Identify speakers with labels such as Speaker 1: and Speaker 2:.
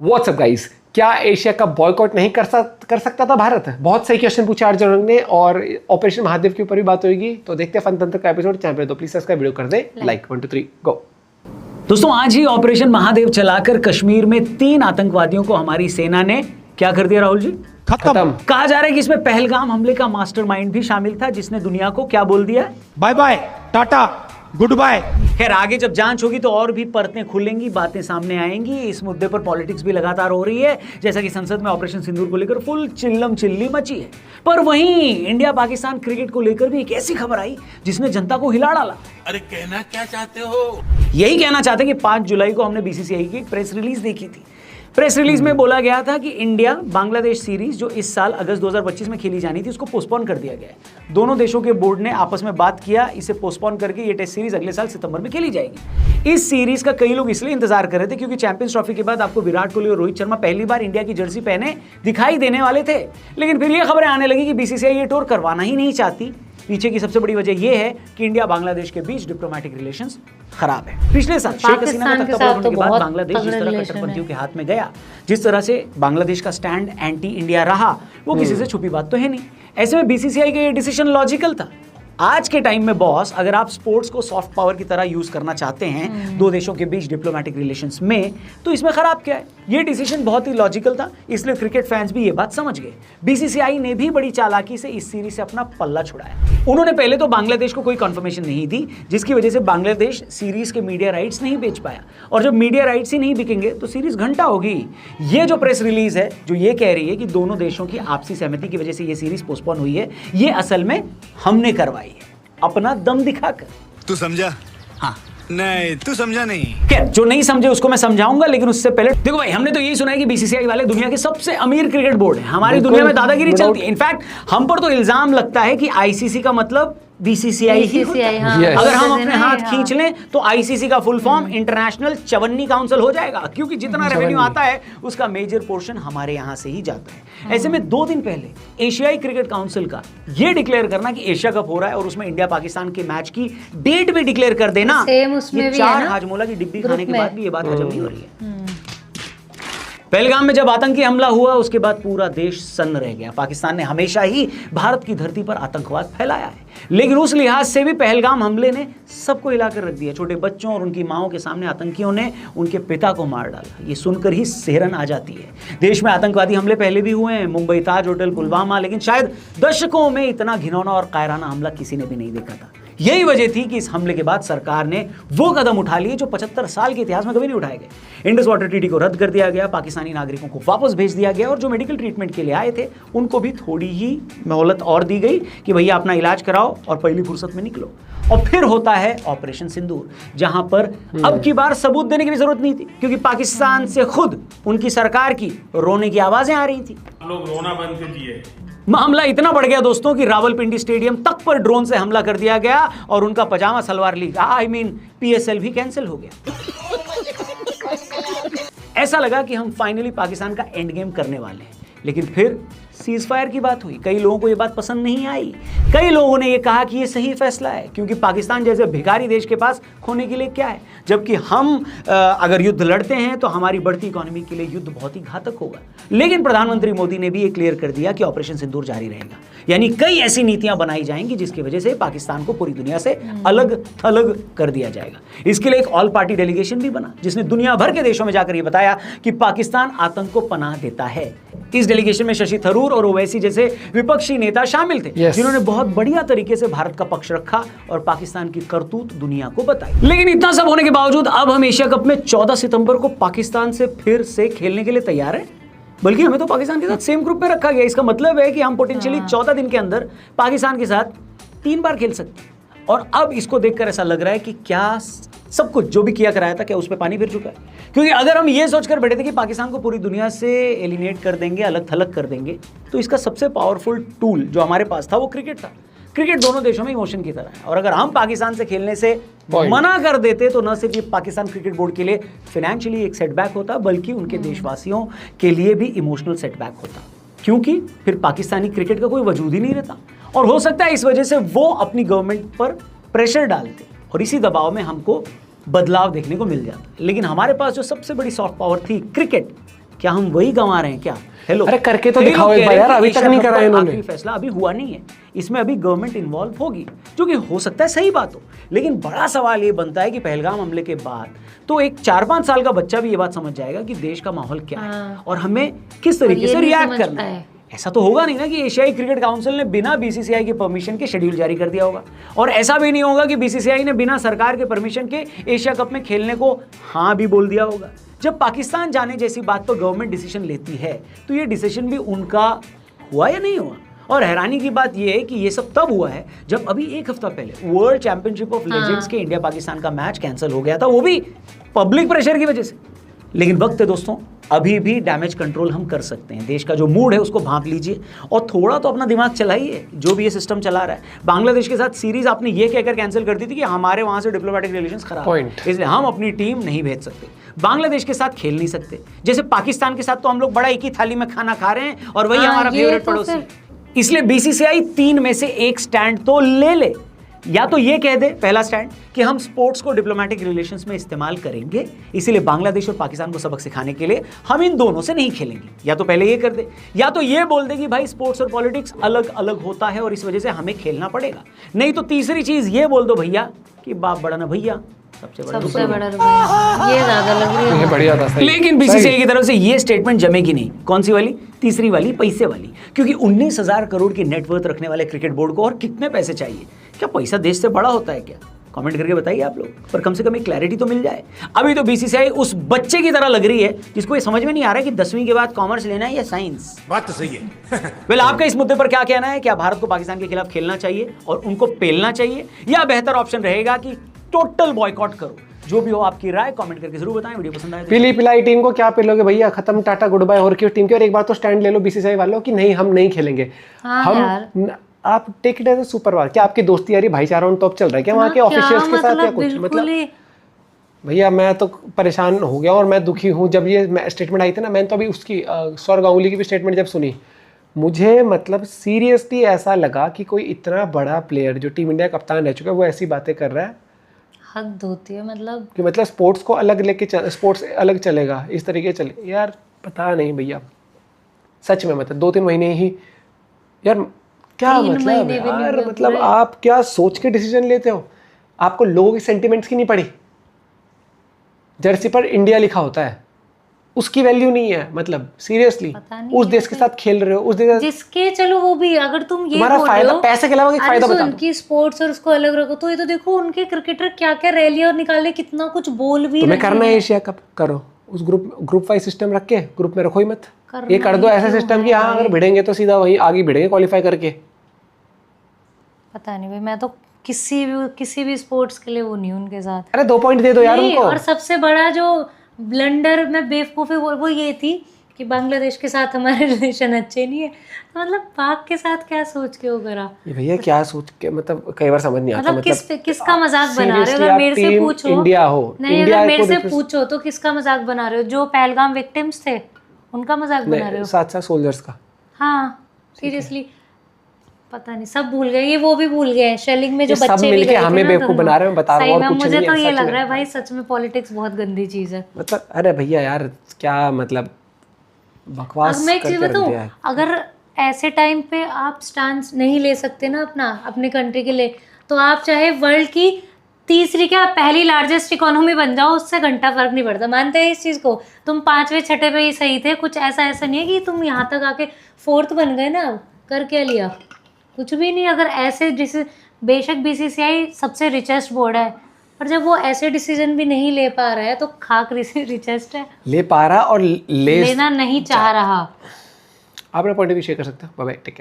Speaker 1: WhatsApp guys, क्या Asia cup boycott नहीं कर सकता था भारत? बहुत सही क्वेश्चन पूछा आर्जन रंग ने और ऑपरेशन महादेव के ऊपर भी बात होगी। तो देखते हैं फन तंत्र का एपिसोड। चैनल पे तो प्लीज सब्सक्राइब, वीडियो कर दे लाइक। 1 2 3 गो।
Speaker 2: दोस्तों, आज ही ऑपरेशन महादेव चलाकर कश्मीर में 3 आतंकवादियों को हमारी सेना ने क्या कर दिया राहुल जी?
Speaker 1: खत्म।
Speaker 2: कहा जा रहा है कि इसमें पहलगाम हमले का मास्टरमाइंड भी शामिल था, जिसने दुनिया को क्या बोल दिया?
Speaker 3: Bye bye, tata, good bye.
Speaker 2: खैर, आगे जब जांच होगी तो और भी परतें खुलेंगी, बातें सामने आएंगी। इस मुद्दे पर पॉलिटिक्स भी लगातार हो रही है, जैसा कि संसद में ऑपरेशन सिंदूर को लेकर फुल चिल्लम चिल्ली मची है। पर वहीं इंडिया पाकिस्तान क्रिकेट को लेकर भी एक ऐसी खबर आई जिसने जनता को हिला डाला।
Speaker 4: अरे कहना क्या चाहते हो?
Speaker 2: यही कहना चाहते हैं कि 5 जुलाई को हमने बीसीसीआई की एक प्रेस रिलीज देखी थी। प्रेस रिलीज में बोला गया था कि इंडिया बांग्लादेश सीरीज जो इस साल अगस्त 2025 में खेली जानी थी, उसको पोस्टपोन कर दिया गया है। दोनों देशों के बोर्ड ने आपस में बात किया, इसे पोस्टपोन करके ये टेस्ट सीरीज अगले साल सितंबर में खेली जाएगी। इस सीरीज का कई लोग इसलिए इंतजार कर रहे थे क्योंकि चैंपियंस ट्रॉफी के बाद आपको विराट कोहली और रोहित शर्मा पहली बार इंडिया की जर्सी पहने दिखाई देने वाले थे। लेकिन फिर ये खबरें आने लगी कि बीसीसीआई ये टूर करवाना ही नहीं चाहती। पीछे की सबसे बड़ी वजह यह है कि इंडिया बांग्लादेश के बीच डिप्लोमेटिक रिलेशंस खराब है। पिछले साल शेख हसीना का तख्ता पलटने के बाद बांग्लादेश जिस तरह कट्टरपंथियों के हाथ में गया, जिस तरह से बांग्लादेश का स्टैंड एंटी इंडिया रहा, वो किसी से छुपी बात तो है नहीं। ऐसे में बीसीसीआई का ये डिसीजन लॉजिकल था। आज के टाइम में बॉस, अगर आप स्पोर्ट्स को सॉफ्ट पावर की तरह यूज करना चाहते हैं दो देशों के बीच डिप्लोमेटिक रिलेशंस में, तो इसमें खराब क्या है? ये डिसीजन बहुत ही लॉजिकल था, इसलिए क्रिकेट फैंस भी ये बात समझ गए। बीसीसीआई ने भी बड़ी चालाकी से इस सीरीज से अपना पल्ला छुड़ाया। उन्होंने पहले तो बांग्लादेश को कोई कंफर्मेशन नहीं दी, जिसकी वजह से बांग्लादेश सीरीज के मीडिया राइट्स नहीं बेच पाया। और जब मीडिया राइट्स ही नहीं बिकेंगे तो सीरीज घंटा होगी। ये जो प्रेस रिलीज है जो ये कह रही है कि दोनों देशों की आपसी सहमति की वजह से ये सीरीज पोस्टपोन हुई है, ये असल में हमने करवाई है, अपना दम दिखाकर।
Speaker 4: तू समझा?
Speaker 2: हाँ।
Speaker 4: नहीं, तू समझा नहीं।
Speaker 2: क्या जो नहीं समझे उसको मैं समझाऊंगा, लेकिन उससे पहले देखो भाई, हमने तो यही सुना है कि बीसीसीआई वाले दुनिया के सबसे अमीर क्रिकेट बोर्ड है। हमारी दुनिया में दादागिरी चलती है। इनफैक्ट हम पर तो इल्जाम लगता है कि आईसीसी का मतलब बीसीसीआई ही होता है।
Speaker 1: हाँ। Yes.
Speaker 2: अगर हम अपने हाथ खींच लें तो आईसीसी का फुल फॉर्म इंटरनेशनल चवन्नी काउंसिल हो जाएगा, क्योंकि जितना रेवेन्यू आता है उसका मेजर पोर्शन हमारे यहां से ही जाता है। ऐसे में 2 दिन पहले एशियाई क्रिकेट काउंसिल का ये डिक्लेयर करना कि एशिया कप हो रहा है और उसमें इंडिया पाकिस्तान के मैच की डेट भी डिक्लेयर कर देना, ये 4 हाजमोला की डिब्बी खाने के बाद भी ये बात हजम नहीं हो रही है। पहलगाम में जब आतंकी हमला हुआ, उसके बाद पूरा देश सन्न रह गया। पाकिस्तान ने हमेशा ही भारत की धरती पर आतंकवाद फैलाया है, लेकिन उस लिहाज से भी पहलगाम हमले ने सबको हिलाकर रख दिया। छोटे बच्चों और उनकी माओं के सामने आतंकियों ने उनके पिता को मार डाला। ये सुनकर ही सिहरन आ जाती है। देश में आतंकवादी हमले पहले भी हुए हैं, मुंबई ताज होटल, पुलवामा, लेकिन शायद दशकों में इतना घिनौना और कायराना हमला किसी ने भी नहीं देखा था। यही वजह थी कि इस हमले के बाद सरकार ने वो कदम उठा लिए जो 75 साल के इतिहास में कभी नहीं उठाए गए। इंडस वाटर ट्रीटी को रद्द कर दिया गया, पाकिस्तानी नागरिकों को वापस भेज दिया गया और जो मेडिकल ट्रीटमेंट के लिए आए थे उनको भी थोड़ी ही मोहलत और दी गई कि भैया अपना इलाज कराओ और पहली फुर्सत में निकलो। और फिर होता है ऑपरेशन सिंदूर, जहां पर अब की बार सबूत देने की भी जरूरत नहीं थी, क्योंकि पाकिस्तान से खुद उनकी सरकार की रोने की आवाजें आ रही थी।
Speaker 5: लोग रोना बंद कीजिए।
Speaker 2: मामला इतना बढ़ गया दोस्तों कि रावलपिंडी स्टेडियम तक पर ड्रोन से हमला कर दिया गया और उनका पजामा सलवार लीग पीएसएल भी कैंसिल हो गया। ऐसा लगा कि हम फाइनली पाकिस्तान का एंड गेम करने वाले हैं, लेकिन फिर सीज फायर की बात हुई। कई लोगों को यह बात पसंद नहीं आई। कई लोगों ने यह कहा कि यह सही फैसला है, क्योंकि पाकिस्तान जैसे भिखारी देश के पास खोने के लिए क्या है, जबकि हम अगर युद्ध लड़ते हैं तो हमारी बढ़ती इकोनॉमी के लिए युद्ध बहुत ही घातक होगा। लेकिन प्रधानमंत्री मोदी ने भी ये क्लियर कर दिया कि ऑपरेशन सिंदूर जारी रहेगा, यानी कई ऐसी नीतियां बनाई जाएंगी जिसकी वजह से पाकिस्तान को पूरी दुनिया से अलग थलग कर दिया जाएगा। इसके लिए एक ऑल पार्टी डेलीगेशन भी बना, जिसने दुनिया भर के देशों में जाकर यह बताया कि पाकिस्तान आतंक को पनाह देता है। इस डेलीगेशन में शशि थरूर और ओवैसी जैसे विपक्षी नेता शामिल थे, जिन्होंने बहुत बढ़िया तरीके से भारत का पक्ष रखा और पाकिस्तान की करतूत दुनिया को बताई। लेकिन इतना सब होने के बावजूद अब हम एशिया कप में 14 सितंबर को पाकिस्तान से फिर से खेलने के लिए तैयार हैं। बल्कि हमें तो पाकिस्तान के साथ सेम ग्रुप में रखा गया। इसका मतलब है कि हम पोटेंशियली 14 दिन के अंदर पाकिस्तान के साथ 3 बार खेल सकते हैं। और अब इसको देखकर ऐसा लग रहा है कि क्या सब कुछ जो भी किया कराया था, क्या उस पर पानी फिर चुका है? क्योंकि अगर हम ये सोचकर बैठे थे कि पाकिस्तान को पूरी दुनिया से एलिमिनेट कर देंगे, अलग थलग कर देंगे, तो इसका सबसे पावरफुल टूल जो हमारे पास था वो क्रिकेट था। क्रिकेट दोनों देशों में इमोशन की तरह है, और अगर हम पाकिस्तान से खेलने से मना कर देते तो न सिर्फ ये पाकिस्तान क्रिकेट बोर्ड के लिए फाइनेंशियली एक सेटबैक होता, बल्कि उनके देशवासियों के लिए भी इमोशनल सेटबैक होता, क्योंकि फिर पाकिस्तानी क्रिकेट का कोई वजूद ही नहीं रहता। और हो सकता है इस वजह से वो अपनी गवर्नमेंट पर प्रेशर डालते और इसी दबाव में हमको बदलाव देखने को मिल जाता। लेकिन हमारे पास जो सबसे बड़ी सॉफ्ट पावर थी क्रिकेट, क्या हम वही गंवा रहे हैं क्या? हेलो,
Speaker 1: अरे करके तो
Speaker 2: कई
Speaker 1: दिखाओ
Speaker 2: लोग
Speaker 1: एक
Speaker 2: कह
Speaker 1: बार
Speaker 2: रहे हैं
Speaker 1: यार,
Speaker 2: कि
Speaker 1: अभी तक
Speaker 2: एशिया
Speaker 1: नहीं
Speaker 2: कप
Speaker 1: करा
Speaker 2: का
Speaker 1: इन्होंने।
Speaker 2: आखिरी फैसला अभी हुआ नहीं है, इसमें अभी गवर्नमेंट इन्वॉल्व होगी, जो कि हो सकता है सही बात हो। लेकिन बड़ा सवाल ये बनता है कि पहलगाम हमले के बाद तो एक 4-5 साल का बच्चा भी ये बात समझ जाएगा कि देश का माहौल क्या है और हमें किस तरीके
Speaker 6: ये
Speaker 2: से
Speaker 6: नहीं
Speaker 2: रिएक्ट
Speaker 6: समझ
Speaker 2: करना
Speaker 6: पाए।
Speaker 2: है। ऐसा तो होगा नहीं ना कि एशियाई क्रिकेट काउंसिल ने बिना बीसीसीआई के परमिशन के शेड्यूल जारी कर दिया होगा, और ऐसा भी नहीं होगा कि बीसीसीआई ने बिना सरकार के परमिशन के एशिया कप में खेलने को हाँ भी बोल दिया होगा। जब पाकिस्तान जाने जैसी बात पर गवर्नमेंट डिसीजन लेती है तो ये डिसीजन भी उनका हुआ या नहीं हुआ। और हैरानी की बात यह है कि ये सब तब हुआ है जब अभी एक हफ्ता पहले वर्ल्ड चैंपियनशिप ऑफ लेजेंड्स के इंडिया पाकिस्तान का मैच कैंसिल हो गया था, वो भी पब्लिक प्रेशर की वजह से। लेकिन वक्त है दोस्तों, अभी भी डैमेज कंट्रोल हम कर सकते हैं। देश का जो मूड है उसको भांप लीजिए और थोड़ा तो अपना दिमाग चलाइए, जो भी ये सिस्टम चला रहा है। बांग्लादेश के साथ सीरीज आपने ये कहकर कैंसिल कर दी थी कि हमारे वहां से डिप्लोमेटिक रिलेशंस खराब हैं, इसलिए हम अपनी टीम नहीं भेज सकते। बांग्लादेश के साथ खेल नहीं सकते। जैसे पाकिस्तान के साथ तो हम लोग बड़ा एक ही थाली में खाना खा रहे हैं और वही हमारा
Speaker 6: ये
Speaker 2: फेवरेट
Speaker 6: तो
Speaker 2: पड़ोसी।
Speaker 6: फिर-
Speaker 2: इसलिए बीसीसीआई 3 में से एक स्टैंड तो ले ले। या तो ये कह दे, पहला स्टैंड, कि हम स्पोर्ट्स को डिप्लोमेटिक रिलेशंस में इस्तेमाल करेंगे, इसीलिए बांग्लादेश और पाकिस्तान को सबक सिखाने के लिए हम इन दोनों से नहीं खेलेंगे। या तो पहले ये कर दे, या तो ये बोल दे कि भाई स्पोर्ट्स और पॉलिटिक्स अलग अलग होता है और इस वजह से हमें खेलना पड़ेगा। नहीं तो तीसरी चीज ये बोल दो भैया कि बाप बड़ा ना भैया, सबसे बड़ा
Speaker 6: सबसे बड़ा रुपया ये ज्यादा लग रही है।
Speaker 1: ये बढ़िया था, सही।
Speaker 2: लेकिन बीसीसीआई की तरफ से ये स्टेटमेंट जमेगी नहीं। कौन सी वाली? तीसरी वाली, पैसे वाली। क्योंकि 19,000 करोड़ की नेटवर्थ रखने वाले क्रिकेट बोर्ड को और कितने पैसे चाहिए? क्या पैसा देश से बड़ा होता है क्या? कमेंट करके बताइए आप लोग, पर कम से कम एक क्लैरिटी तो मिल जाए। अभी तो बीसीसीआई उस बच्चे की तरह लग रही है जिसको ये समझ में नहीं आ रहा है कि 10वीं के बाद कॉमर्स लेना है या साइंस।
Speaker 4: बात तो सही है।
Speaker 2: वेल, आपका इस मुद्दे पर क्या कहना है? क्या भारत को पाकिस्तान के खिलाफ खेलना चाहिए और उनको पेलना चाहिए, या बेहतर ऑप्शन रहेगा कि टोटल बॉयकॉट करो? जो भी हो आपकी राय कमेंट करके जरूर बताएं। वीडियो पसंद आए तो
Speaker 1: पीली पिलाई टीम को क्या पिलोगे भैया? खत्म, टाटा गुड बाय। और क्यों टीम की? और एक बार तो स्टैंड ले लो बीसीसीआई वालों कि नहीं, हम नहीं खेलेंगे।
Speaker 6: हाँ यार।
Speaker 1: आप take it as a super war. क्या आपकी दोस्ती यारी भाईचारा उन टॉप चल रहा है क्या वहाँ के ऑफिशियल्स के साथ या कुछ? मतलब भैया मैं तो परेशान हो गया और मैं दुखी हूँ। जब ये स्टेटमेंट आई थी ना, मैंने तो अभी उसकी सौरव गांगुली की भी स्टेटमेंट जब सुनी, मुझे मतलब सीरियसली ऐसा लगा कि कोई इतना बड़ा प्लेयर जो टीम इंडिया कप्तान रह चुका है वो ऐसी बातें कर रहा है।
Speaker 6: हद होती है मतलब
Speaker 1: कि मतलब स्पोर्ट्स को अलग लेके स्पोर्ट्स अलग चलेगा, इस तरीके चले यार। पता नहीं भैया, सच में मतलब 2-3 महीने ही यार, क्या
Speaker 6: 3
Speaker 1: मतलब
Speaker 6: महीने भी नहीं
Speaker 1: यार,
Speaker 6: हुए
Speaker 1: मतलब
Speaker 6: पूरे।
Speaker 1: आप क्या सोच के डिसीजन लेते हो? आपको लोगों की सेंटिमेंट्स की नहीं पड़ी? जर्सी पर इंडिया लिखा होता है, उसकी वैल्यू नहीं है। मतलब सीरियसली
Speaker 6: पता नहीं
Speaker 1: उस देश के साथ खेल रहे हो, उस देश
Speaker 6: जिसके, चलो वो भी, अगर तुम ये
Speaker 1: तुम्हारा
Speaker 6: बोल रहे
Speaker 1: फायदा
Speaker 6: हो
Speaker 1: पैसे के अलावा एक
Speaker 6: अरे
Speaker 1: फायदा
Speaker 6: सुन,
Speaker 1: बता दो।
Speaker 6: उनकी स्पोर्ट्स और उसको अलग रखो, तो ये तो देखो उनके क्रिकेटर क्या क्या रैली और निकाले, कितना कुछ बोल भी
Speaker 1: तुम्हें
Speaker 6: रहे
Speaker 1: करना है
Speaker 6: हैं।
Speaker 1: एशिया कप, करो। उस ग्रुप वाइज सिस्टम रख के ग्रुप में रखो ही मत।
Speaker 6: करना
Speaker 1: ये कर दो
Speaker 6: ही
Speaker 1: ऐसा
Speaker 6: क्यों
Speaker 1: सिस्टम
Speaker 6: है
Speaker 1: कि हाँ अगर भिड़ेंगे तो सीधा वहीं आगे भिड़ेंगे क्वालिफाई करके।
Speaker 6: पता नहीं भाई, मैं तो किसी भी स्पोर्ट्स के लिए वो नहीं हूं उनके साथ।
Speaker 1: अरे 2 पॉइंट दे दो यार
Speaker 6: नहीं,
Speaker 1: उनको।
Speaker 6: और सबसे बड़ा जो ब्लंडर में बेवकूफ़ी वो ये थी कि बांग्लादेश के साथ हमारे रिलेशन अच्छे नहीं है, तो मतलब पाक के साथ क्या सोच के वो करा?
Speaker 1: ये भैया क्या सोच के, मतलब कई बार समझ नहीं आता।
Speaker 6: मतलब किसका मजाक बना रहे हो?
Speaker 1: seriously
Speaker 6: अगर
Speaker 1: आप
Speaker 6: मेरे से
Speaker 1: team
Speaker 6: पूछो,
Speaker 1: इंडिया हो,
Speaker 6: नहीं
Speaker 1: इंडिया
Speaker 6: अगर मेरे
Speaker 1: को
Speaker 6: से
Speaker 1: represent-
Speaker 6: पूछो तो किसका मजाक बना रहे हो? जो पहलगाम विक्टिम्स थे उनका मजाक बना रहे हो?
Speaker 1: साथ साथ सोल्जर्स का।
Speaker 6: हाँ सीरियसली, पता नहीं, सब भूल गए, ये वो भी भूल गए। शेलिंग में जो
Speaker 1: ये सब
Speaker 6: बच्चे भी
Speaker 1: मिलके
Speaker 6: गए थे
Speaker 1: हमें
Speaker 6: ना
Speaker 1: बेवकूफ
Speaker 6: दोनों,
Speaker 1: बना रहे हैं, बता रहा हूं,
Speaker 6: सही
Speaker 1: और
Speaker 6: में
Speaker 1: कुछ
Speaker 6: मुझे
Speaker 1: नहीं
Speaker 6: तो
Speaker 1: है,
Speaker 6: ये
Speaker 1: सच
Speaker 6: लग
Speaker 1: में।
Speaker 6: रहा है भाई, सच में पॉलिटिक्स बहुत गंदी चीज है।
Speaker 1: मतलब अरे भैया यार क्या मतलब बकवास
Speaker 6: अब मैं एक चीज
Speaker 1: करके रख
Speaker 6: बताऊं,
Speaker 1: दिया है।
Speaker 6: अगर ऐसे टाइम पे आप स्टांस नहीं ले सकते ना अपने कंट्री के लिए, तो आप चाहे वर्ल्ड की तीसरी क्या पहली लार्जेस्ट इकोनॉमी बन जाओ, उससे घंटा फर्क नहीं पड़ता। मानते हैं इस चीज़ को? तुम 5वें 6ठे पे ही सही थे, कुछ ऐसा नहीं है कि तुम यहाँ तक आके 4th बन गए ना। कर क्या लिया? कुछ भी नहीं। अगर ऐसे बेशक बीसीसीआई सबसे रिचेस्ट बोर्ड है, पर जब वो ऐसे डिसीजन भी नहीं ले पा रहा है तो खाक रिचेस्ट है,
Speaker 1: ले पा रहा और
Speaker 6: लेना नहीं चाह रहा।
Speaker 1: आप अपना पॉइंट भी शेयर कर सकते हो। Bye bye, take care.